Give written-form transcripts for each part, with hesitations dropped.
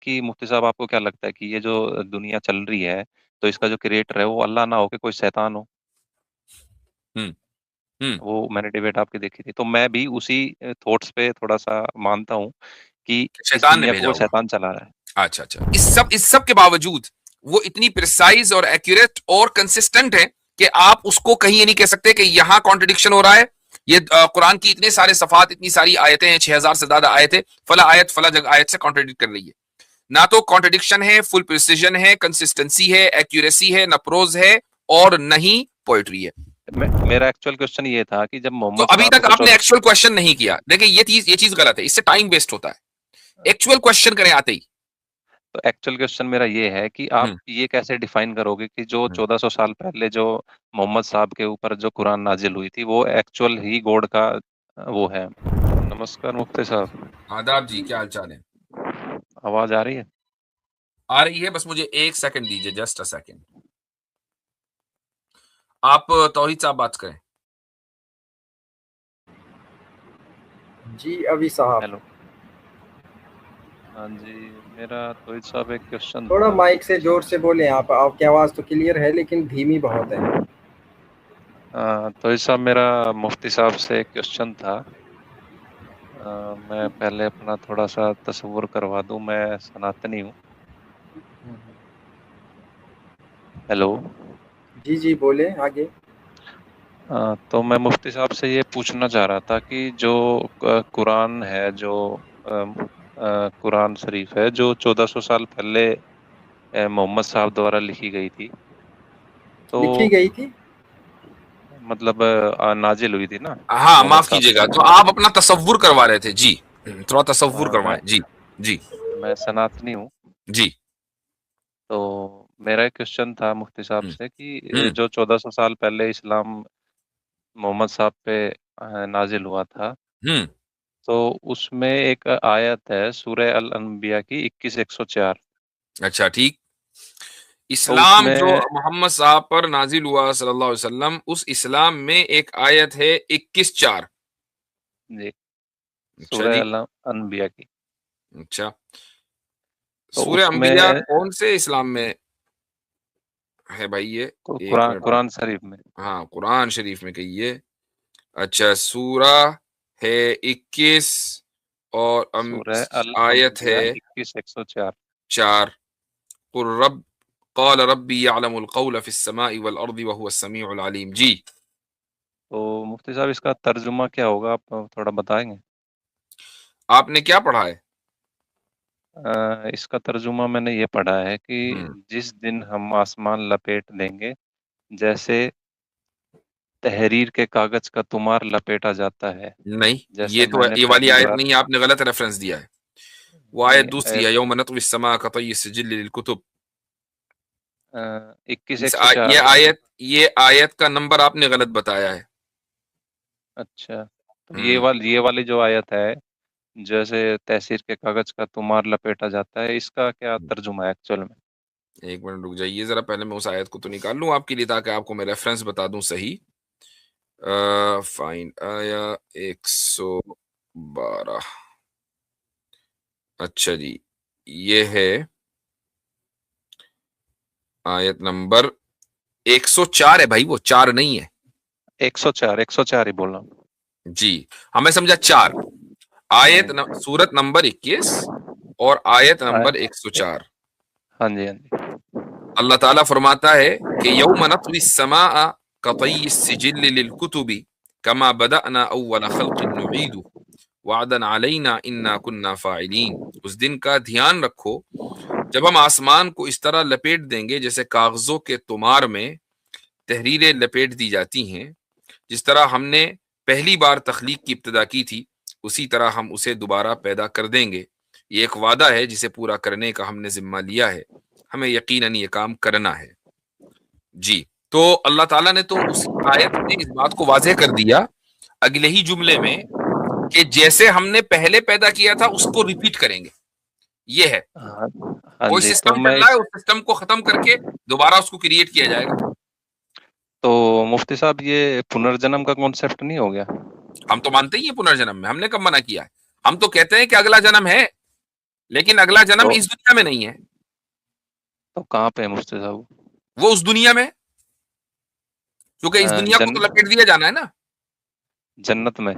कि मुफ्ती साहब आपको क्या लगता है कि ये जो दुनिया चल रही है, तो इसका जो क्रिएटर है वो अल्लाह ना हो के कोई शैतान हो? हम्म। हम्म। वो मैंने डिबेट आपकी देखी थी, तो मैं भी उसी थॉट्स पे थोड़ा-सा मानता हूँ कि इस शैतान ने दुनिया को भेजा वो होगा। शैतान चला रहा है। अच्छा अच्छा, इस सब के बावजूद वो इतनी प्रिसाइज और एक्यूरेट और कंसिस्टेंट है कि आप उसको कहीं ये नहीं कह सकते कि यहां कॉन्ट्रडिक्शन हो रहा है। ये कुरान की इतने सारे सफात, इतनी सारी आयतें हैं, 6000 से ज्यादा आयतें, फला आयत फला जगह आयत से कॉन्ट्रडिक्ट कर रही है। ना तो कॉन्ट्रडिक्शन है, फुल प्रिसीजन है, कंसिस्टेंसी है, एक्यूरेसी है, न प्रोज है और न ही पोएट्री है। मेरा एक्चुअल क्वेश्चन ये था कि जब तो मोहम्मद अभी साहब तक को आपने 14 एक्चुअल क्वेश्चन नहीं किया। देखिए ये चीज गलत है, इससे टाइम वेस्ट होता है। एक्चुअल क्वेश्चन करें आते ही। तो एक्चुअल क्वेश्चन मेरा ये है कि आप हम्म। ये कैसे डिफाइन करोगे कि जो हम्म। 1400 साल पहले जो मोहम्मद साहब के ऊपर जो कुरान नाजिल हुई थी वो एक्चुअल ही गॉड का वो है? नमस्कार मुफ्ती साहब। आदाब जी, क्या हाल चाल है? आवाज आ रही है? आ रही है, बस मुझे एक सेकंड दीजिए, जस्ट अ सेकंड। आप तौहीद साहब बात करें। जी अभी साहब। हेलो। हाँ जी। मेरा तोहिद साहब एक क्वेश्चन थोड़ा था माइक से मुफ्ती जोर साहब से से। बोलें आप, आपकी आवाज़ तो क्लियर है लेकिन धीमी बहुत है। तोहिद साहब, मेरा मुफ्ती साहब से एक क्वेश्चन था। मैं पहले अपना थोड़ा सा तसव्वुर करवा दूं, मैं सनातनी हूँ। हेलो। जी जी बोले आगे। तो मैं मुफ्ती साहब से ये पूछना चाह रहा था कि जो कुरान है, जो कुरान शरीफ है जो 1400 साल पहले मोहम्मद साहब द्वारा लिखी गई थी, तो लिखी गई थी। मतलब नाजिल हुई थी ना हाँ, मोहम्मद माफ साहब कीजिएगा, पे। तो आप अपना तसव्वुर करवा रहे थे जी। थोड़ा तसव्वुर मैं करवाएं जी। जी। मैं सनातनी हूँ। जी। तो मेरा एक क्वेश्चन था मुफ्ती साहब हम्म। से कि हम्म। जो 1400 साल पहले इस्लाम मोहम्मद साहब पे नाजिल हुआ था, हम्म। तो उसमें एक आयत है सूरह अल अंबिया की 21-104। अच्छा ठीक। तो इस्लाम जो उसमें मोहम्मद साहब पर नाजिल हुआ सल्लल्लाहु अलैहि वसल्लम, उस इस्लाम में एक आयत है 21:4। जी, अच्छा सूरह जी। अल अंबिया की। अच्छा, तो सूरह अंबिया उसमें कौन से इस्लाम में है भाई ये? एक कुरान मिनट। कुरान शरीफ में। हाँ, कुरान शरीफ में कहिए। अच्छा, सूरा है 21 और सूरह अल आयत है अंबिया 21-104। 4। कुल रब क़ाल रब्बी यअलमुल क़ौल फ़िस समाई वल अर्दि व हुवस समीउल अलीम। जी। तो मुफ्ती साहब, इसका तर्जुमा क्या होगा, आप थोड़ा बताएंगे? आपने क्या पढ़ा है? इसका तर्जुमा मैंने ये पढ़ा है हुँ। कि जिस दिन हम आसमान लपेट देंगे, जैसे तहरीर के कागज का तुमार लपेटा जाता है, नहीं, जैसे ये तो मैंने ये वाली पहली आयत बार। नहीं है, आपने गलत रेफरेंस दिया है। वो आयत नहीं, दूसरी है, यौम नत्विस समा कतय्यि सिजिल्लि लिल कुतुब। 21-104। ये आयत का नंबर आपने गलत बताया है। अच्छा, तो हुँ। ये वाली जो आयत है, जैसे तहसीर के कागज का तुमार लपेटा जाता है, इसका क्या तर्जुमा है एक्चुअल में? एक मिनट रुक जाइए ज़रा, पहले मैं उस आयत को तो निकाल लूँ आपके लिए ताकि आपको मैं रेफरेंस बता दूँ सही। फाइंड आया 112। अच्छा जी, ये है आयत नंबर 104 है भाई, वो 4 नहीं है। 104, 104 ही बोल रहा हूँ। जी, हमें समझा 4। आयत नहीं। सूरत नंबर 21 और आयत आय- नंबर 104। हाँ जी, हाँ जी। अल्लाह ताला फरमाता है कि यौम नत्वी समा कतई सिजिल लिल कुतुबी कमा बदअना अव्वल खल्किन नुईदु वादन अलैना इन्ना कुन्ना फाइलीन। उस दिन का ध्यान रखो जब हम आसमान को इस तरह लपेट देंगे जैसे कागजों के तुमार में तहरीरें लपेट दी जाती हैं। जिस तरह हमने पहली बार तख्लीक की इब्तिदा की थी, उसी तरह हम उसे दोबारा पैदा कर देंगे। ये एक वादा है जिसे पूरा करने का हमने जिम्मा लिया है। हमें यकीनन ये काम करना है। जी। तो अल्लाह ताला ने तो उस आयत में इस बात को वाज़ेह कर दिया अगले ही जुमले में कि जैसे हमने पहले पैदा किया था उसको रिपीट करेंगे। ये है, हाँ। हाँ कोई जी, तो सिस्टम मैं चल रहा है, इस उस सिस्टम को खत्म करके दोबारा उसको क्रिएट किया जाएगा। तो मुफ्ती साहब, ये पुनर्जन्म का कॉन्सेप्ट नहीं हो गया? हम तो मानते ही हैं पुनर्जन्म में, हमने कब मना किया है? हम तो कहते हैं कि अगला जन्म है। लेकिन अगला जन्म तो इस दुनिया में नहीं है, कहाँ पे है मुफ्ती साहब? वो उस दुनिया में है, क्योंकि इस दुनिया को तो लपेट दिया जाना है ना। जन्नत में?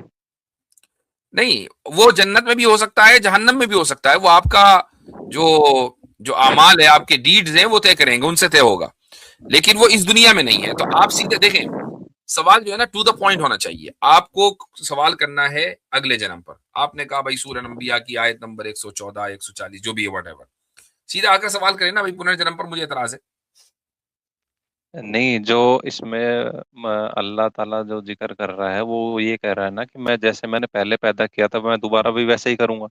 नहीं, वो जन्नत में भी हो सकता है, जहन्नम में भी हो सकता है, वो आपका जो जो अमाल है, आपके डीड्स हैं, वो तय करेंगे, उनसे तय होगा, लेकिन वो इस दुनिया में नहीं है। तो आप सीधे देखें, सवाल जो है ना टू द पॉइंट होना चाहिए। आपको सवाल करना है अगले जन्म पर। आपने कहा भाई सूरह अंबिया की आयत नंबर 114, 140 जो भी है, व्हाटएवर, सीधा आकर सवाल करें ना भाई पुनर्जन्म पर मुझे एतराज है। नहीं, जो इसमें अल्लाह ताला जो जिक्र कर रहा है वो ये कह रहा है ना कि मैं जैसे मैंने पहले पैदा किया था मैं दोबारा भी वैसे ही करूंगा।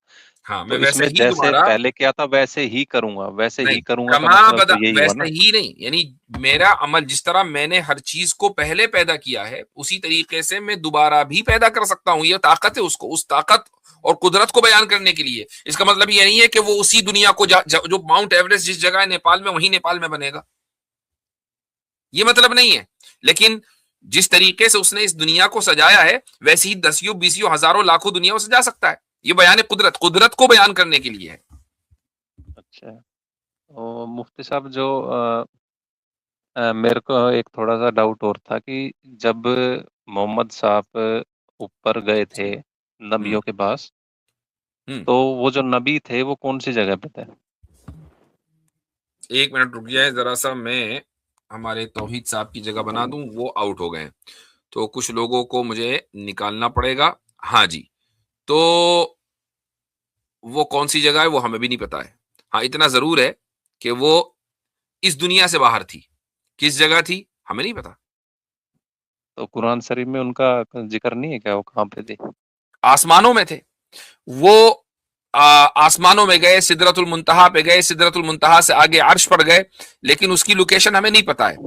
हाँ, मैं तो वैसे इसमें ही जैसे दोबारा, पहले किया था वैसे ही करूंगा, वैसे नहीं, ही करूंगा का कमा मतलब बदा, तो यही हुआ वैसे ना। ही नहीं, यानी मेरा अमल जिस तरह मैंने हर चीज को पहले पैदा किया है, उसी तरीके से मैं दोबारा भी पैदा कर सकता हूं। ये ताकत है, उसको उस ताकत और कुदरत को बयान करने के लिए। इसका मतलब ये नहीं है कि वो उसी दुनिया को जो माउंट एवरेस्ट जिस जगह है नेपाल में, वही नेपाल में बनेगा, ये मतलब नहीं है। लेकिन जिस तरीके से उसने इस दुनिया को सजाया है, वैसे ही दसियों बीसियों हजारों लाखों दुनिया को सजा सकता है। ये बयान कुदरत, कुदरत को बयान करने के लिए है। अच्छा, तो मुफ्ती साहब जो मेरे को एक थोड़ा सा डाउट और था कि जब मोहम्मद साहब ऊपर गए थे हम्म नबियों के पास, हम्म तो वो जो नबी थे वो कौन सी जगह पे थे? एक मिनट रुक जाए जरा सा, मैं हमारे तौहीद साहब की जगह बना दूं, वो आउट हो गए हैं, तो कुछ लोगों को मुझे निकालना पड़ेगा। हाँ जी, तो वो कौन सी जगह है वो हमें भी नहीं पता है। हाँ, इतना जरूर है कि वो इस दुनिया से बाहर थी। किस जगह थी हमें नहीं पता। तो कुरान शरीफ में उनका जिक्र नहीं है क्या, वो कहाँ पे थे? आसमानों में थे वो। आसमानों में गए, सिदरतुल मुंतहा पे गए, सिदरतुल मुंतहा से आगे अर्श पर गए, लेकिन उसकी लोकेशन हमें नहीं पता है।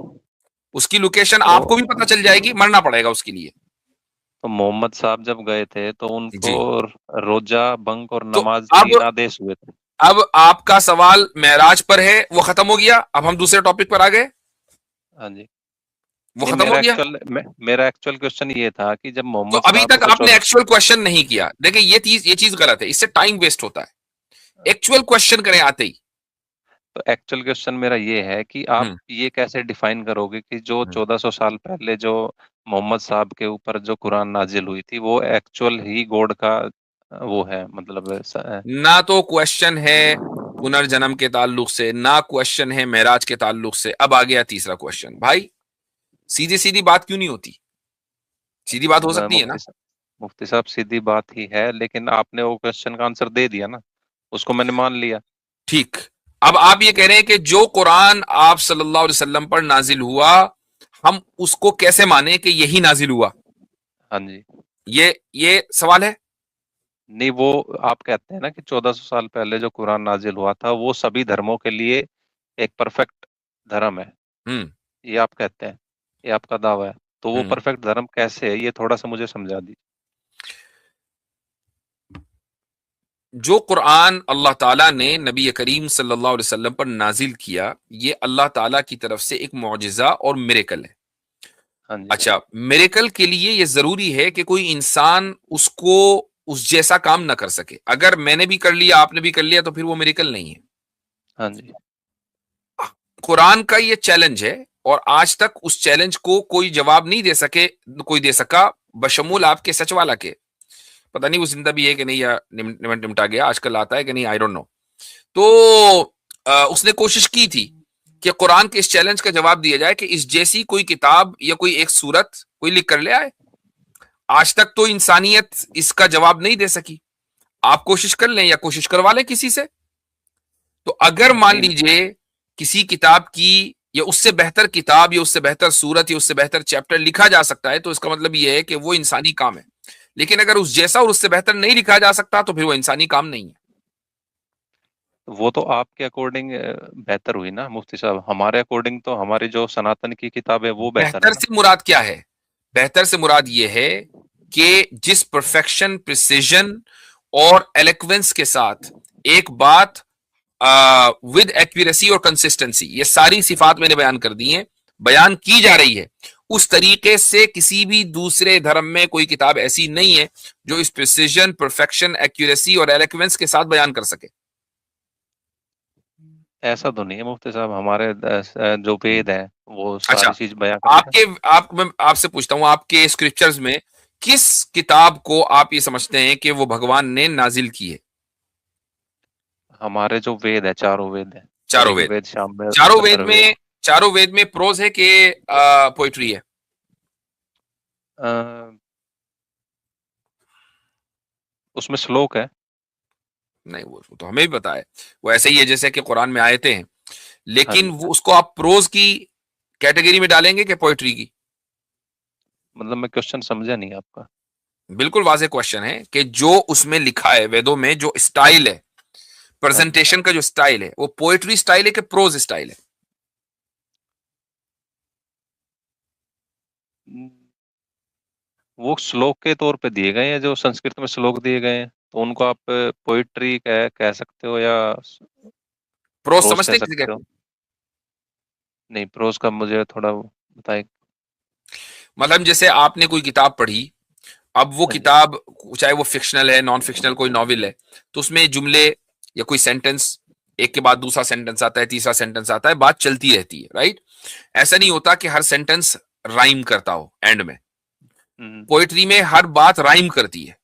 उसकी लोकेशन तो आपको भी पता चल जाएगी, मरना पड़ेगा उसके लिए। तो मोहम्मद साहब जब गए थे तो उनको जी, रोजा, बंक और तो नमाज अब 3 आदेश हुए थे। अब आपका सवाल मेराज पर है, वो खत्म हो गया। अब हम दूसरे टॉपिक पर आ गए, हाँ जी। वो नहीं, खत्म हो गया। मेरा एक्चुअल क्वेश्चन ये था कि जब तो मोहम्मद अभी साहब तक को आपने 14। एक्चुअल क्वेश्चन नहीं किया। देखिए ये चीज गलत है, इससे टाइम वेस्ट होता है। एक्चुअल क्वेश्चन करें आते ही। तो एक्चुअल क्वेश्चन मेरा ये है कि आप हम्म ये कैसे डिफाइन करोगे कि जो हम्म। 1400 साल पहले जो मोहम्मद साहब के ऊपर जो कुरान नाजिल हुई थी वो एक्चुअल ही गॉड का वो है, मतलब ना तो क्वेश्चन है पुनर्जन्म के ताल्लुक से, ना क्वेश्चन है मेराज के ताल्लुक से। अब आ गया तीसरा क्वेश्चन। भाई सीधी सीधी बात क्यों नहीं होती? सीधी बात हो सकती है ना। मुफ्ती साहब सीधी बात ही है, लेकिन आपने वो क्वेश्चन का आंसर दे दिया ना, उसको मैंने मान लिया। ठीक। अब आप ये कह रहे हैं कि जो कुरान आप सल्लल्लाहु अलैहि वसल्लम पर नाजिल हुआ, हम उसको कैसे माने कि यही नाजिल हुआ? हाँ जी। ये सवाल है। नहीं, वो आप कहते हैं ना कि 1400 साल पहले जो कुरान नाजिल हुआ था वो सभी धर्मों के लिए एक परफेक्ट धर्म है, हम्म ये आप कहते हैं, ये आपका दावा है। तो वो हम्म परफेक्ट धर्म कैसे है, ये थोड़ा सा मुझे समझा दीजिए। जो कुरान अल्लाह ताला ने नबी करीम सल्लल्लाहु अलैहि वसल्लम पर नाजिल किया, ये अल्लाह ताला की तरफ से एक मौजिजा और मिरेकल है। हाँ जी। अच्छा, मिरेकल के लिए ये जरूरी है कि कोई इंसान उसको उस जैसा काम ना कर सके। अगर मैंने भी कर लिया, आपने भी कर लिया, तो फिर वो मिरेकल नहीं है। हाँ जी। कुरान का ये चैलेंज है, और आज तक उस चैलेंज को कोई जवाब नहीं दे सके, कोई दे सका, बशमूल आपके सच वाला के। पता नहीं वो जिंदा भी है कि नहीं, या निमटा गया, आजकल आता है कि नहीं, आई डोंट नो। तो उसने कोशिश की थी कि कुरान के इस चैलेंज का जवाब दिया जाए कि इस जैसी कोई किताब या कोई एक सूरत कोई लिख कर ले आए। आज तक तो इंसानियत इसका जवाब नहीं दे सकी। आप कोशिश कर लें या कोशिश करवा लें किसी से। तो अगर मान नहीं, लीजिए किसी किताब की या उससे बेहतर किताब या उससे बेहतर सूरत या उससे बेहतर चैप्टर लिखा जा सकता है, तो इसका मतलब यह है कि वो इंसानी काम है। लेकिन अगर उस जैसा और उससे बेहतर नहीं लिखा जा सकता, तो फिर वो इंसानी काम नहीं है। वो तो आपके अकॉर्डिंग बेहतर हुई ना मुफ्ती साहब, हमारे अकॉर्डिंग तो हमारी जो सनातन की किताब है वो बेहतर है बेहतर ना। से मुराद क्या है? बेहतर से मुराद यह है कि जिस परफेक्शन, प्रिसीजन और एलोक्वेंस के साथ एक बात विद एक्यूरेसी और कंसिस्टेंसी, ये सारी सिफात मैंने बयान कर दी हैं, बयान की जा रही है, उस तरीके से किसी भी दूसरे धर्म में कोई किताब ऐसी नहीं है जो इस प्रिसीजन, परफेक्शन, एक्यूरेसी और एलोक्वेंस के साथ बयान कर सके। ऐसा तो नहीं है मुफ्ती साहब, हमारे जो वेद है वो अच्छा, सारी चीज बयां करते हैं। मैं आपसे पूछता हूँ, आपके स्क्रिप्चर्स में किस किताब को आप ये समझते हैं कि वो भगवान ने नाजिल की है? हमारे जो वेद है, चारों वेद है, चारों वेद। ऋग्वेद, सामवेद, चारों वेद अथर्ववेद। में चारों वेद में प्रोज है कि पोइट्री है? अ, उसमें श्लोक है। नहीं, वो तो हमें भी पता है, वो ऐसे ही है जैसे कि कुरान में आयतें हैं, हाँ लेकिन जी। वो उसको आप प्रोज की कैटेगरी में डालेंगे कि पोइट्री की? मतलब मैं क्वेश्चन समझा नहीं आपका। बिल्कुल वाज़ेह क्वेश्चन है कि जो उसमें लिखा है वेदों में, जो स्टाइल है, हाँ जी। प्रेजेंटेशन का जो स्टाइल है, वो पोएट्री स्टाइल है कि प्रोज स्टाइल है? हम्म, वो श्लोक के तौर पे दिए गए हैं, जो संस्कृत में श्लोक दिए गए हैं, तो उनको आप पोइट्री कह सकते हो या प्रोज प्रोज कह समझते हैं किसी सकते कहते हो। हैं? नहीं, प्रोज का मुझे थोड़ा बताए। मतलब जैसे आपने कोई किताब पढ़ी, अब वो हाँ जी। किताब चाहे वो फिक्शनल है, नॉन फिक्शनल कोई नॉवेल है, तो उसमें जुमले या कोई सेंटेंस, एक के बाद दूसरा सेंटेंस आता है, तीसरा सेंटेंस आता है, बात चलती रहती है, राइट? ऐसा नहीं होता कि हर सेंटेंस राइम करता हो एंड में। हम्म। पोएट्री में हर बात राइम करती है।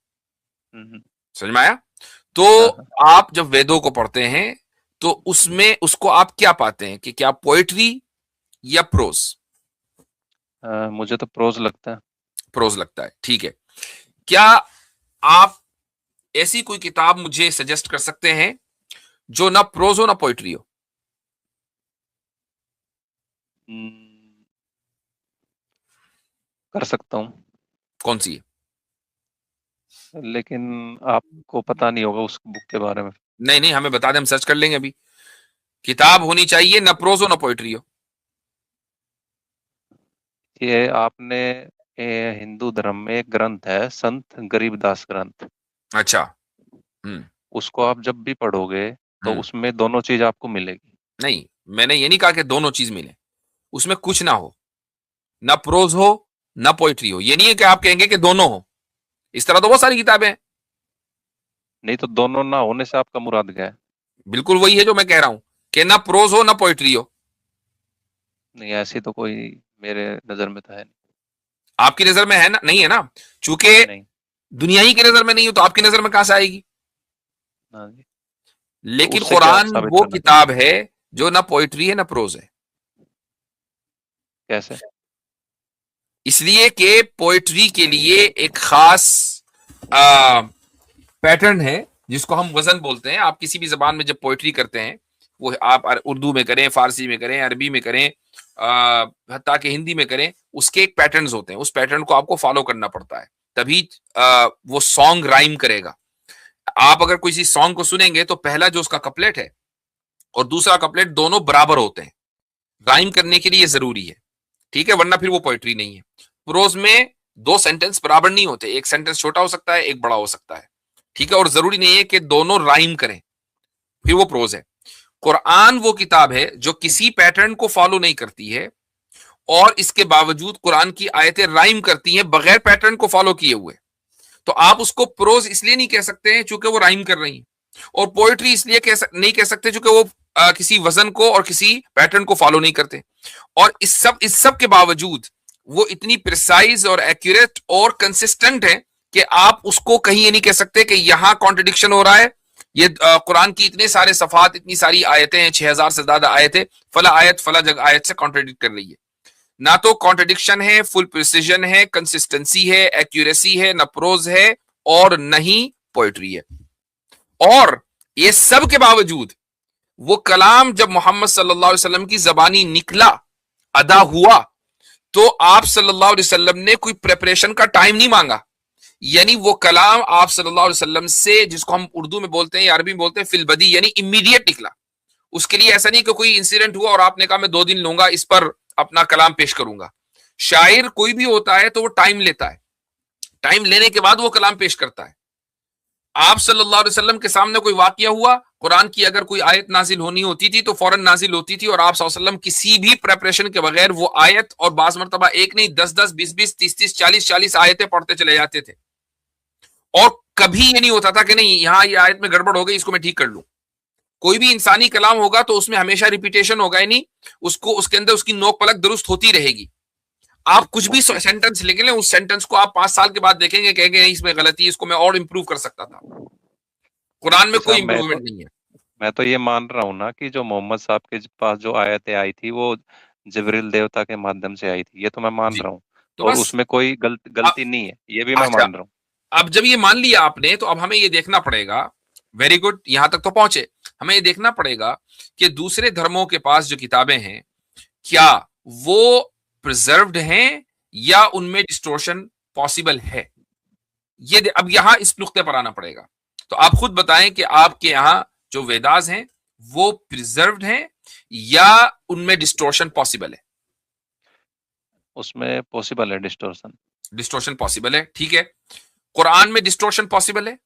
हम्म। समझ में आया? तो हाँ हाँ। आप जब वेदों को पढ़ते हैं तो उसमें उसको आप क्या पाते हैं कि क्या पोएट्री या प्रोज? मुझे तो प्रोज लगता है। प्रोज लगता है, ठीक है। क्या आप ऐसी कोई किताब मुझे सजेस्ट कर सकते हैं जो ना प्रोज हो ना पोएट्री हो? हम्म, कर सकता हूँ, कौन सी है? लेकिन आपको पता नहीं होगा उस बुक के बारे में। नहीं नहीं, हमें बता दें, हम सर्च कर लेंगे अभी। किताब होनी चाहिए ना प्रोज हो ना पोएट्री हो। ये आपने, हिंदू धर्म में एक ग्रंथ है, संत गरीबदास ग्रंथ। अच्छा। हम्म। उसको आप जब भी पढ़ोगे तो हम्म। उसमें दोनों चीज आपको मिलेगी। नहीं, मैंने ये नहीं कहा कि दोनों चीज मिले, उसमें कुछ ना हो, ना प्रोज हो ना पोएट्री हो। ये नहीं है कि आप कहेंगे कि दोनों हो, इस तरह तो बहुत सारी किताबें हैं। नहीं तो दोनों ना होने से आपका मुराद क्या है? बिल्कुल वही है जो मैं कह रहा हूं कि ना प्रोज हो ना पोएट्री हो। नहीं, ऐसी तो कोई मेरे नजर में तो है नहीं। आपकी नजर में है ना? नहीं है ना? चूंकि नहीं। दुनिया ही की नजर में नहीं हो तो आपकी नजर में कहां से आएगी? हाँ जी। तो लेकिन उससे क्या आप कुरान साबित वो करना किताब चाहते हैं? है जो ना पोइट्री है ना प्रोज है। कैसे? इसलिए कि पोइट्री के लिए एक खास पैटर्न है जिसको हम वजन बोलते हैं। आप किसी भी जबान में जब पोइट्री करते हैं, वो आप उर्दू में करें, फारसी में करें, अरबी में करें, हत्ता कि हिंदी में करें, उसके एक पैटर्न्स होते हैं। उस पैटर्न को आपको फॉलो करना पड़ता है, तभी वो सॉन्ग राइम करेगा। आप अगर किसी सॉन्ग को सुनेंगे तो पहला जो उसका कपलेट है और दूसरा कपलेट दोनों बराबर होते हैं, राइम करने के लिए जरूरी है, ठीक है, वरना फिर वो पोइट्री नहीं है। प्रोज में दो सेंटेंस बराबर नहीं होते, एक सेंटेंस छोटा हो सकता है, एक बड़ा हो सकता है, ठीक है, और जरूरी नहीं है कि दोनों राइम करें, फिर वो प्रोज है। कुरान वो किताब है जो किसी पैटर्न को फॉलो नहीं करती है, और इसके बावजूद कुरान की आयतें राइम करती हैं बगैर पैटर्न को फॉलो किए हुए। तो आप उसको प्रोज इसलिए नहीं कह सकते हैं चूंकि वो राइम कर रही है, और पोएट्री इसलिए नहीं कह सकते चूंकि वो किसी वजन को और किसी पैटर्न को फॉलो नहीं करते। और इस सब के बावजूद वो इतनी प्रिसाइज और एक्यूरेट और कंसिस्टेंट है कि आप उसको कहीं ये नहीं कह सकते कि यहां कॉन्ट्रडिक्शन हो रहा है। ये कुरान की इतने सारे सफात, इतनी सारी आयतें हैं, 6000 से ज्यादा आयतें, फला आयत फला जगह आयत से कॉन्ट्रडिक्ट कर रही है। ना तो कॉन्ट्रडिक्शन है, फुल प्रिसीजन है, कंसिस्टेंसी है, एक्यूरेसी है, न प्रोज है और न ही पोएट्री है। और ये सब के बावजूद वो कलाम जब मोहम्मद सल्लल्लाहु अलैहि वसल्लम की जबानी निकला, अदा हुआ, तो आप सल्लल्लाहु अलैहि वसल्लम ने कोई प्रेपरेशन का टाइम नहीं मांगा। यानी वो कलाम आप सल्लल्लाहु अलैहि वसल्लम से, जिसको हम उर्दू में बोलते हैं या अरबी में बोलते हैं फिलबदी, यानी इमीडिएट निकला। उसके लिए ऐसा नहीं कि कोई इंसिडेंट हुआ और आपने कहा मैं 2 दिन लूंगा, इस पर अपना कलाम पेश करूंगा। शायर कोई भी होता है तो वो टाइम लेता है, टाइम लेने के बाद वो कलाम पेश करता है। आप सल्लल्लाहु अलैहि वसल्लम के सामने कोई वाकया हुआ, कुरान की अगर कोई आयत नाजिल होनी होती थी तो फौरन नाजिल होती थी, और आप सल्लल्लाहु अलैहि वसल्लम किसी भी प्रेपरेशन के बगैर वो आयत, और बाज मरतबा एक नहीं 10-10, 20-20, 30-30, 40-40 आयतें पढ़ते चले जाते थे। और कभी ये नहीं होता था कि नहीं यहां ये आयत में गड़बड़ हो गई, इसको मैं ठीक कर लूं। कोई भी इंसानी कलाम होगा तो उसमें हमेशा रिपीटेशन होगा, यानी उसको उसके अंदर उसकी नोक पलक दुरुस्त होती रहेगी। आप कुछ भी सेंटेंस लिख लें, उस सेंटेंस को आप 5 साल के बाद देखेंगे, कहेंगे नहीं इसमें गलती है, इसको मैं और इंप्रूव कर सकता था। कुरान में मुफ्ती कोई साहब इंप्रूवमेंट नहीं है। मैं तो ये मान रहा हूँ ना कि जो मोहम्मद साहब के पास जो आयतें आई थी वो जिब्रील देवता के माध्यम से आई थी, ये तो मैं मान जी, रहा हूँ। तो और बस उसमें कोई गलती नहीं है, ये भी मैं अच्छा, मान रहा हूँ। अब जब ये मान लिया आपने, तो अब हमें ये देखना पड़ेगा, वेरी गुड, यहां तक तो पहुंचे, हमें ये देखना पड़ेगा कि दूसरे धर्मों के पास जो किताबें हैं, क्या वो प्रिजर्व्ड हैं या उनमें डिस्टोर्शन पॉसिबल है। ये अब यहां इस नुक्ते पर आना पड़ेगा। तो आप खुद बताएं कि आपके यहां जो वेदास हैं वो प्रिजर्व्ड हैं या उनमें डिस्टोर्शन पॉसिबल है। उसमें पॉसिबल है डिस्टोर्शन। डिस्टोर्शन पॉसिबल है, ठीक है। कुरान में डिस्टोर्शन पॉसिबल है।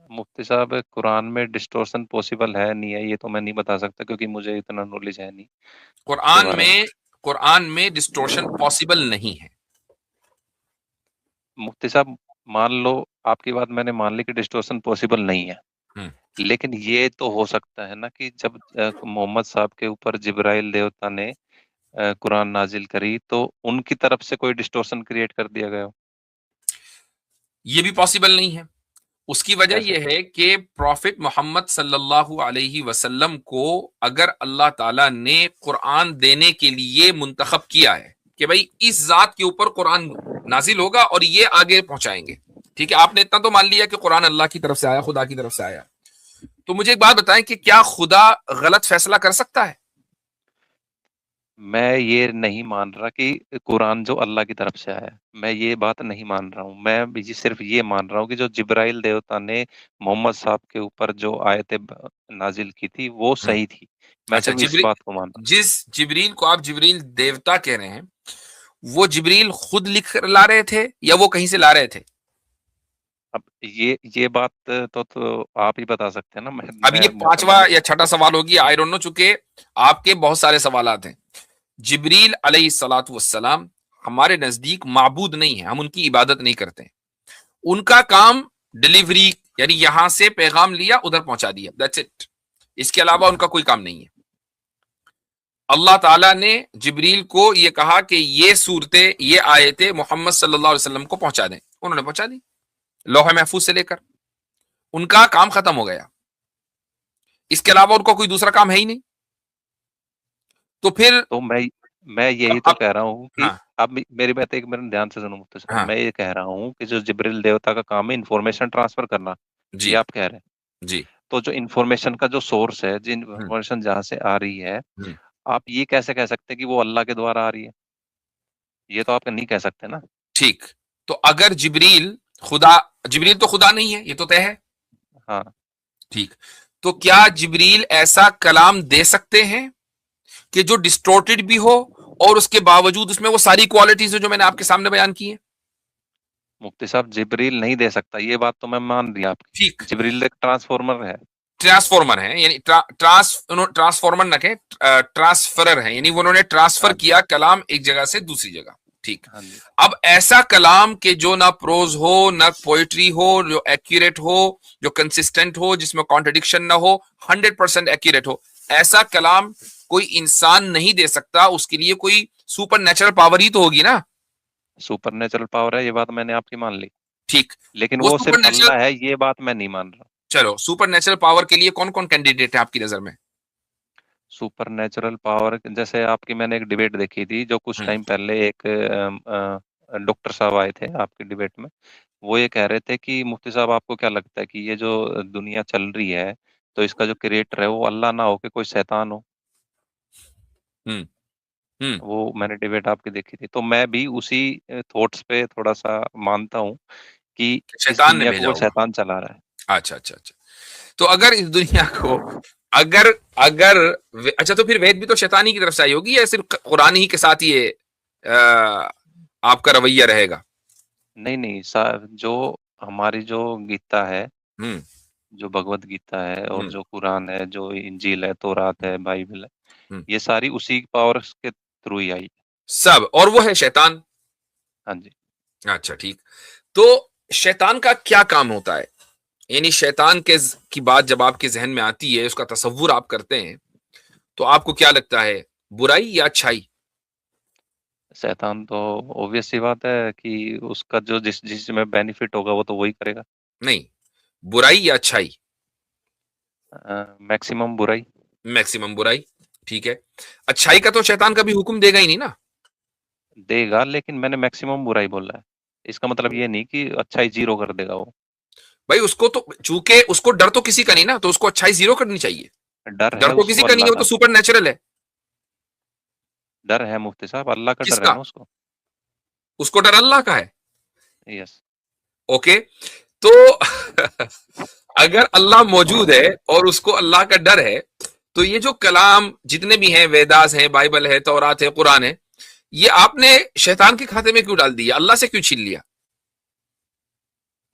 मुफ्ती साहब कुरान में डिस्टोर्शन पॉसिबल है नहीं है ये तो मैं नहीं बता सकता, क्योंकि मुझे इतना नॉलेज है नहीं उसके कुरान बारे में। में कुरान में डिस्टोर्शन पॉसिबल नहीं है। मुफ्ती साहब मान लो, आपकी बात मैंने मान ली कि डिस्टोर्शन पॉसिबल नहीं है, हम्म, लेकिन ये तो हो सकता है ना कि जब मोहम्मद साहब के ऊपर जिब्राइल देवता ने कुरान नाजिल करी तो उनकी तरफ से कोई डिस्टोर्शन क्रिएट कर दिया गया हो। ये भी पॉसिबल नहीं है। उसकी वजह कैसे? यह है कि प्रॉफिट मोहम्मद सल्लल्लाहु अलैहि वसल्लम को अगर अल्लाह ताला ने कुरान देने के लिए मुंतखब किया है कि भाई इस जात के ऊपर कुरान नाजिल होगा और ये आगे पहुंचाएंगे, ठीक है, आपने इतना तो मान लिया कि कुरान अल्लाह की तरफ से आया, खुदा की तरफ से आया, तो मुझे एक बात बताएं कि क्या खुदा गलत फैसला कर सकता है। मैं ये नहीं मान रहा कि कुरान जो अल्लाह की तरफ से आया है, मैं ये बात नहीं मान रहा हूँ। मैं भी सिर्फ ये मान रहा हूँ कि जो जिब्राइल देवता ने मोहम्मद साहब के ऊपर जो आयतें नाजिल की थी वो सही थी। मैं अच्छा, सिर्फ इस बात को मान रहा हूँ। जिस जिब्रील को आप जिब्रील देवता कह रहे हैं, वो जिब्रील खुद लिख ला रहे थे या वो कहीं से ला रहे थे। अब ये बात तो आप ही बता सकते हैं ना। अब ये पांचवा मैंने या छठा सवाल होगी, आई डोंट नो, चूंकि आपके बहुत सारे सवालात हैं। जिब्रील अलैहिस्सलातु वस्सलाम हमारे नजदीक माबूद नहीं है, हम उनकी इबादत नहीं करते हैं। उनका काम डिलीवरी, यानी यहां से पैगाम लिया उधर पहुंचा दिया, दैट्स इट। इसके अलावा उनका कोई काम नहीं है। अल्लाह ताला ने जिब्रील को ये कहा कि ये सूरतें, ये आयतें मोहम्मद सल्लल्लाहु अलैहि वसल्लम को पहुंचा दें, उन्होंने पहुंचा दी लौह महफूज से लेकर। उनका काम खत्म हो गया, इसके अलावा उनका कोई दूसरा काम है ही नहीं। तो फिर तो मैं यही तो अब कह रहा हूँ कि हाँ, अब मेरी बात एक मिनट ध्यान से सुनो मुफ्ती साहब। हाँ, मैं ये कह रहा हूँ कि जो जिब्रील देवता का काम है इंफॉर्मेशन ट्रांसफर करना, जी, ये आप कह रहे हैं। जी, तो जो इंफॉर्मेशन का जो सोर्स है, जिन हम्म, इंफॉर्मेशन जहाँ से आ रही है, हम्म, आप ये कैसे कह सकते हैं कि वो अल्लाह के द्वारा आ रही है? ये तो आप नहीं कह सकते ना। ठीक। तो अगर जिब्रील खुदा, जिब्रील तो खुदा नहीं है, ये तो तय है, हाँ। ठीक। तो क्या जिब्रील ऐसा कलाम दे सकते हैं कि जो डिस्टोर्टेड भी हो और उसके बावजूद उसमें वो सारी क्वालिटीज जो मैंने आपके सामने बयान की है। मुफ्ती साहब जिब्रील नहीं दे सकता, ये बात तो मैं मान रही आपकी। ठीक, जिब्रील एक ट्रांसफॉर्मर है। ट्रांसफॉर्मर है, यानी ट्रांसफॉर्मर न कहे, ट्रांसफरर है, यानी उन्होंने ट्रांसफर हाँ जी, किया कलाम एक जगह से दूसरी जगह, ठीक। हाँ जी। अब ऐसा कलाम के जो ना प्रोज हो ना पोएट्री हो, जो एक्यूरेट हो, जो कंसिस्टेंट हो, जिसमें कॉन्ट्रडिक्शन ना हो, 100% एक्यूरेट हो, ऐसा कलाम कोई इंसान नहीं दे सकता। उसके लिए कोई सुपर नेचुरल पावर ही तो होगी ना। सुपर नेचुरल पावर है, ये बात मैंने आपकी मान ली, ठीक, लेकिन वो वो सुपर सिर्फ नेचुरल, अल्लाह है, ये बात मैं नहीं मान रहा। चलो सुपर नेचुरल पावर के लिए कौन कौन कैंडिडेट है आपकी नजर में। सुपर नेचुरल पावर जैसे आपकी, मैंने एक डिबेट देखी थी जो कुछ हम्म, टाइम पहले, एक डॉक्टर साहब आए थे आपकी डिबेट में। वो ये कह रहे थे कि मुफ्ती साहब आपको क्या लगता है कि ये जो दुनिया चल रही है, तो इसका जो क्रिएटर है वो अल्लाह ना हो कि कोई शैतान हो? हम्म, हम्म, वो मैंने डिबेट आपकी देखी थी, तो मैं भी उसी थॉट्स पे थोड़ा सा मानता हूँ कि इस शैतान ने दुनिया को भेजा कोई होगा। शैतान चला रहा है। अच्छा, अच्छा, अच्छा। तो अगर इस दुनिया को, अगर अगर अच्छा, तो फिर वेद भी तो शैतानी की तरफ से आई होगी या सिर्फ कुरान ही के साथ ये आपका रवैया रहेगा। नहीं नहीं, जो हमारी जो गीता है, हम्म, जो भगवत गीता है, और हम्म, जो कुरान है, जो इंजील है, तौरात है, बाइबल है, हम्म, ये सारी उसी पावर के थ्रू ही आई है। सब, और वो है शैतान। हाँ जी। अच्छा, ठीक। तो शैतान का क्या काम होता है। यानी शैतान की बात जब आपके जहन में आती है, उसका तसव्वुर आप करते हैं, तो आपको क्या लगता है, बुराई या अच्छाई? शैतान तो ऑब्वियस सी बात है कि उसका जो जिसमें बेनिफिट होगा वो तो वही करेगा। नहीं, बुराई या अच्छाई? मैक्सिमम बुराई। मैक्सिमम बुराई, ठीक है। अच्छाई का तो शैतान कभी हुक्म देगा ही नहीं ना। देगा, लेकिन मैंने मैक्सिमम बुराई बोला है। इसका मतलब ये नहीं कि अच्छाई जीरो कर देगा वो। भाई उसको तो, चूंकि उसको डर तो किसी का नहीं ना, तो उसको अच्छाई जीरो करनी चाहिए। डर डर है तो किसी उसको का नहीं है, अल्लाह वो तो का। सुपर नेचुरल है। डर है मुफ्ती साहब, अल्लाह का डर है किसका? ना उसको। उसको डर अल्लाह का है। यस। ओके, तो अगर अल्लाह मौजूद है और उसको अल्लाह का डर है, तो ये जो कलाम जितने भी हैं, वेदास हैं, बाइबल है, तौरात है, कुरान है, ये आपने शैतान के खाते में क्यों डाल दिया, अल्लाह से क्यों छीन लिया?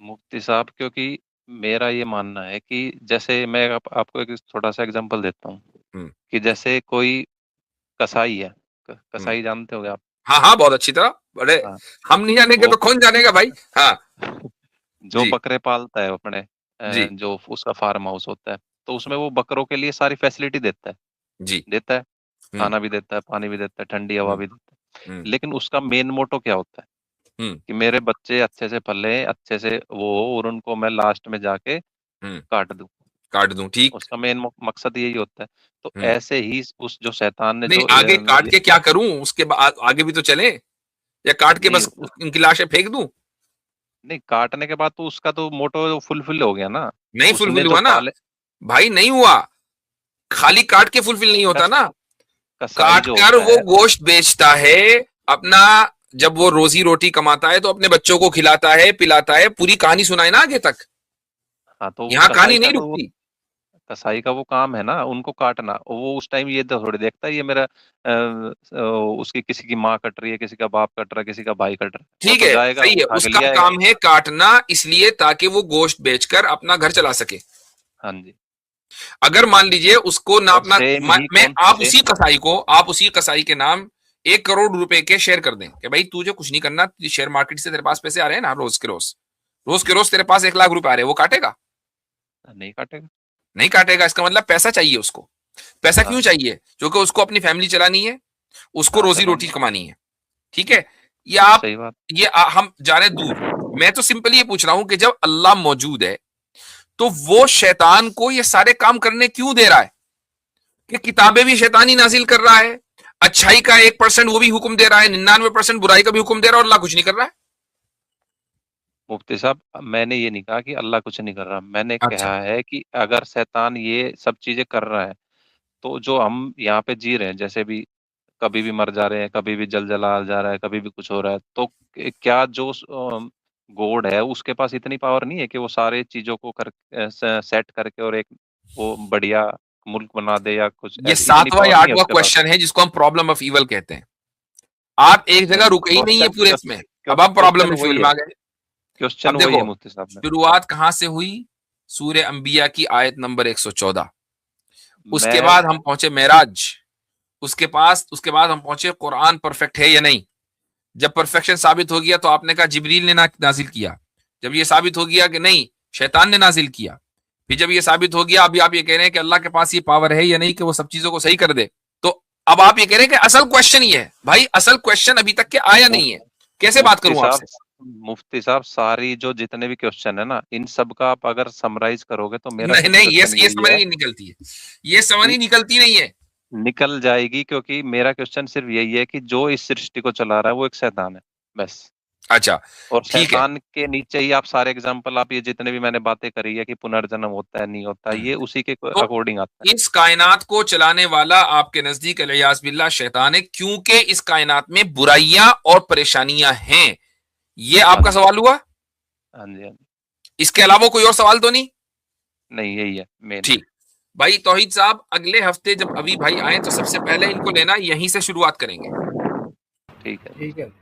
मुफ्ती साहब, क्योंकि मेरा ये मानना है कि जैसे मैं आपको एक छोटा सा एग्जांपल देता हूँ हम्म, कि जैसे कोई कसाई है। हम्म। कसाई जानते होगे आप। हाँ हाँ, बहुत अच्छी तरह। बड़े, हाँ। हम नहीं जानेंगे वो तो कौन जानेगा भाई। हाँ। जो जी, बकरे पालता है अपने, जी, जो उसका फार्म हाउस होता है, तो उसमें वो बकरों के लिए सारी फैसिलिटी जी। देता है। हम्म, खाना भी देता है, पानी भी देता है, ठंडी हवा हम्म, भी देता हम्म, है। लेकिन उसका मेन मोटो क्या होता है हम्म, कि मेरे बच्चे अच्छे से पले, अच्छे से वो हो, और उनको मैं लास्ट में जाके हम्म। काट दूं। काट दूं, ठीक। उसका मेन मकसद यही होता है। तो हम्म। ऐसे ही उस जो शैतान ने नहीं, जो आगे काट के क्या करूं, उसके बाद आगे भी तो चले, या काट के नहीं बस इनकी लाशें फेंक दूं? नहीं, काटने के बाद तो उसका तो मोटो फुलफिल हो गया ना। नहीं उसने फुलफिल जो हुआ ना पाले, भाई, नहीं हुआ। खाली काट के फुलफिल नहीं होता कस, ना। कसाई काट जो कर होता वो है। गोश्त बेचता है अपना। जब वो रोजी रोटी कमाता है तो अपने बच्चों को खिलाता है, पिलाता है। पूरी कहानी सुनाए ना आगे तक। हाँ, तो वो यहाँ कहानी कसाई का नहीं तो वो रुकती। कसाई का वो काम है ना उनको काटना। वो उस टाइम ये तो थोड़ी देखता है ये मेरा उसकी किसी की माँ कट रही है, किसी का बाप कट रहा है, किसी का भाई कट रहा है, वो ठीक तो है, जाएगा सही है, उठा के उसका ले आएगा। काम है काटना, इसलिए ताकि वो गोश्त बेचकर अपना घर चला सके। हाँ जी। अगर मान लीजिए उसको ना और अपना, सेम ही मैं कौन आप से। आप उसी कसाई के नाम 1 करोड़ रुपए के शेयर कर दें कि भाई तुझे कुछ नहीं करना, शेयर मार्केट से तेरे पास पैसे आ रहे हैं ना, रोज के रोज तेरे पास 1 लाख रुपए आ रहे हैं, वो काटेगा? नहीं काटेगा। नहीं काटेगा। इसका मतलब पैसा चाहिए उसको। पैसा हाँ। क्यों चाहिए? क्योंकि उसको अपनी फैमिली चलानी है, उसको हाँ, रोजी रोटी चलानी। कमानी है। ठीक है। ये आप, सही बात। हम जाने दूर। मैं तो सिंपली ये पूछ रहा हूं कि जब अल्लाह मौजूद है, तो वो शैतान को ये सारे काम करने क्यों दे रहा है? कि किताबें भी शैतान ही नाजिल कर रहा है, अच्छाई का 1% वो भी हुक्म दे रहा है, 99% बुराई का भी हुक्म दे रहा है, और अल्लाह कुछ नहीं कर रहा है। मुफ्ती साहब, मैंने ये नहीं कहा कि अल्लाह कुछ नहीं कर रहा। मैंने अच्छा। कहा है कि अगर शैतान ये सब चीजें कर रहा है, तो जो हम यहाँ पे जी रहे हैं, जैसे भी कभी भी मर जा रहे हैं, कभी भी जलजला जा रहा है, कभी भी कुछ हो रहा है, तो क्या जो गॉड है उसके पास इतनी पावर नहीं है कि वो सारे चीजों को सेट करके और एक वो बढ़िया मुल्क बना दे, या कुछ ये ऐसी इतनी 7वां पावर या नहीं है 8वां उसके पास। क्वेश्चन है जिसको हम प्रॉब्लम ऑफ इवल कहते हैं। आप एक जगह नहीं, रुके ही नहीं है पूरे इसमें। अब आप प्रॉब्लम क्वेश्चन ऑफ इवल वही में है। आ गए। क्वेश्चन अब वही है देखो, मुफ्ती साहब में। शुरुआत कहां से हुई? सूर्य अंबिया की आयत नंबर 114। उसके मैं बाद हम पहुंचे मेराज। उसके बाद हम पहुंचे कुरान परफेक्ट है या नहीं। जब परफेक्शन साबित हो गया तो आपने कहा जिब्रील ने नाजिल किया। जब ये साबित हो गया कि नहीं, शैतान ने नाजिल किया। फिर जब ये साबित हो गया, अभी आप ये कह रहे हैं कि अल्लाह के पास ये पावर है या नहीं कि वो सब चीजों को सही कर दे। तो अब आप ये कह रहे हैं कि असल क्वेश्चन ये है। भाई असल क्वेश्चन अभी तक के आया नहीं है। मुफ- कैसे बात मुफ्ती करूं साहब, आपसे? सारी जो जितने भी क्वेश्चन है ना, इन सब का आप अगर समराइज करोगे तो मेरा नहीं नहीं, क्वेश्चन ये यही समझ है। नहीं निकलती है। ये समझ न- नहीं निकलती नहीं है। निकल जाएगी, क्योंकि मेरा क्वेश्चन सिर्फ यही है कि जो इस सृष्टि को चला रहा है वो एक शैतान है, बस। अच्छा, और ठीक है। शैतान के नीचे ही आप सारे एग्जाम्पल, आप ये जितने भी मैंने बातें करी है कि पुनर्जन्म होता है नहीं होता, ये उसी के तो अकॉर्डिंग आता इस कायनात को चलाने वाला आपके नजदीक अलियास बिल्लाह शैतान है, क्योंकि इस कायनात में बुराइयां और परेशानियां हैं। ये है। हाँ आपका जी। सवाल हुआ? हाँ जी। हाँ जी। इसके अलावा कोई और सवाल तो नहीं? नहीं, यही है मेन। ठीक। भाई तौहीद साहब, अगले हफ्ते जब अभी भाई आए तो सबसे पहले इनको लेना, यहीं से शुरुआत करेंगे। ठीक है। ठीक है।